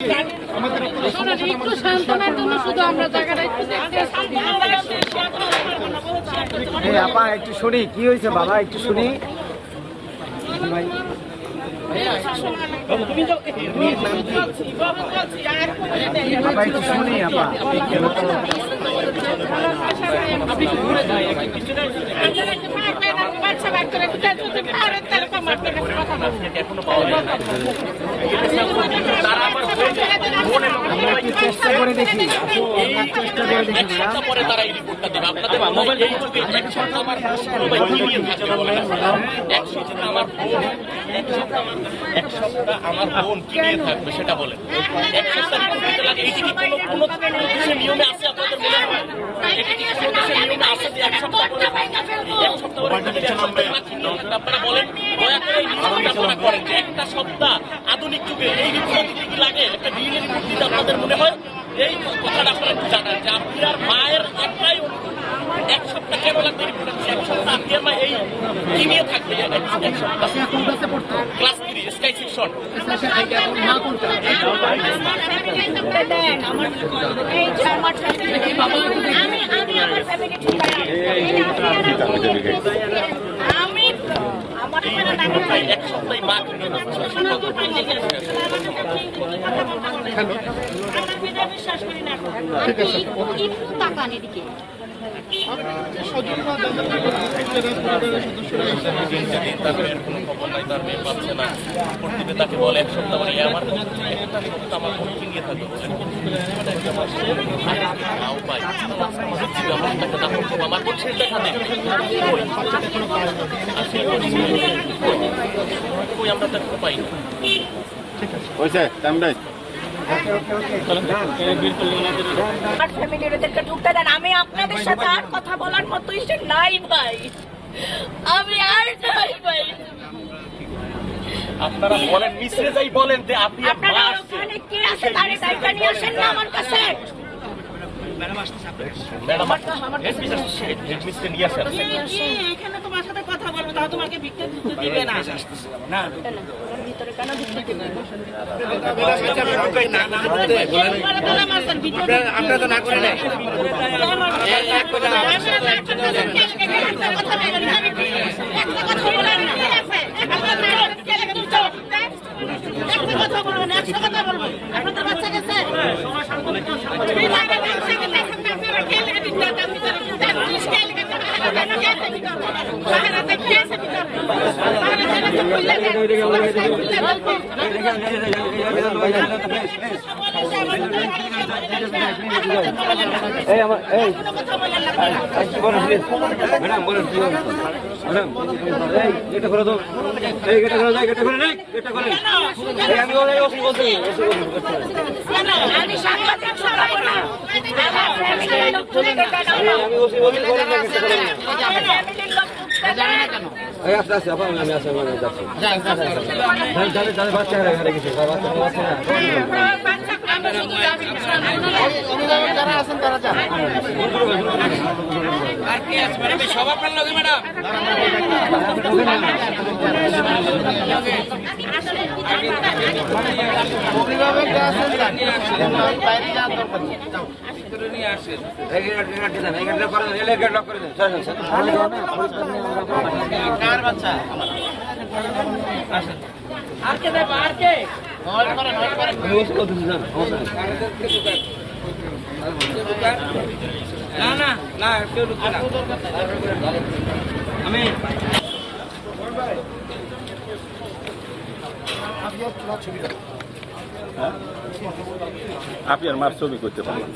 একটু সান্ত্বনার জন্য শুধু আমরা জায়গাটা একটু আপা একটু শুনি কি হয়েছে বাবা একটু শুনি ভাই আপা একটু শুনি আপা চেষ্টা করে দেখি চেষ্টা করে দেখি আমার বোন কি নিয়ে থাকবে সেটা বলেন। এক সপ্তাহ কোনো দেশের নিয়মে আছে আপনাদের মনে হয়? এটা কি কোনো দেশের নিয়মে আছে যে এক সপ্তাহ আপনারা বলেন দয়া করে এই রিপোর্টটা আপনারা করেন যে একটা সপ্তাহ আধুনিক যুগে এই রিপোর্ট কি লাগে? একটা ডিএনএ রিপোর্ট দিতে আপনাদের মনে হয়? এই কথাটা আপনারা একটু জানান যে আপনার মায়ের একটাই অনুরোধ, এক সপ্তাহ কেন লাগবে রিপোর্ট? এক সপ্তাহ আপনার মা এই কি নিয়ে থাকবে? এক সপ্তাহ ক্লাস 3 স্কাই সেকশন এক সপ্তাহে মা বিশ্বাস করি না একটু তাকান এদিকে তাকে বলে এক সপ্তাহ মানে আমার আমার ভর্তি নিয়ে থাকবে আমার বলছে দেখা দেবে আমরা দেখতে পাই না। আমি আপনাদের সাথে আর কথা বলার মতো ইচ্ছে নাই ভাই, আমি আর নাই ভাই। আপনারা বলেন মিশে যাই বলেন যে আপনি আপনারা ওখানে কে আছে তারে দায়িত্ব নিয়ে আসেন না আমার কাছে। এখানে তোমার সাথে কথা বলবো তাও তোমাকে ভিক্ষা দিবে না। ভিতরে কেন ভিক্ষা দিবে? আপনারা তো না করে নেই কথা বলবেন, একশো কথা বলবেন। আপনাদের বাচ্চা গেছে ম্যাডাম বলেন ম্যাডাম এটা করে তো এই এটা করে এটা করে নেই এটা করে আমি ওই ওসি বলছি আমি সাংবাদিক সবাই না আমি ওসি বলছি আস্তে আস্তে আমি আসে যাচ্ছি বাচ্চা হারে গেছে যারা আছেন তারা যান আর কি আছে ম্যাডাম সব আপনার লগে ম্যাডাম অভিভাবক আছেন বাইরে যাওয়ার দরকার নেই নিয়ে আসেন কার বাচ্চা আর কে দেব আর কে না না না কেউ ঢুকবে না আমি আপনি আর মার ছবি করতে পারেন।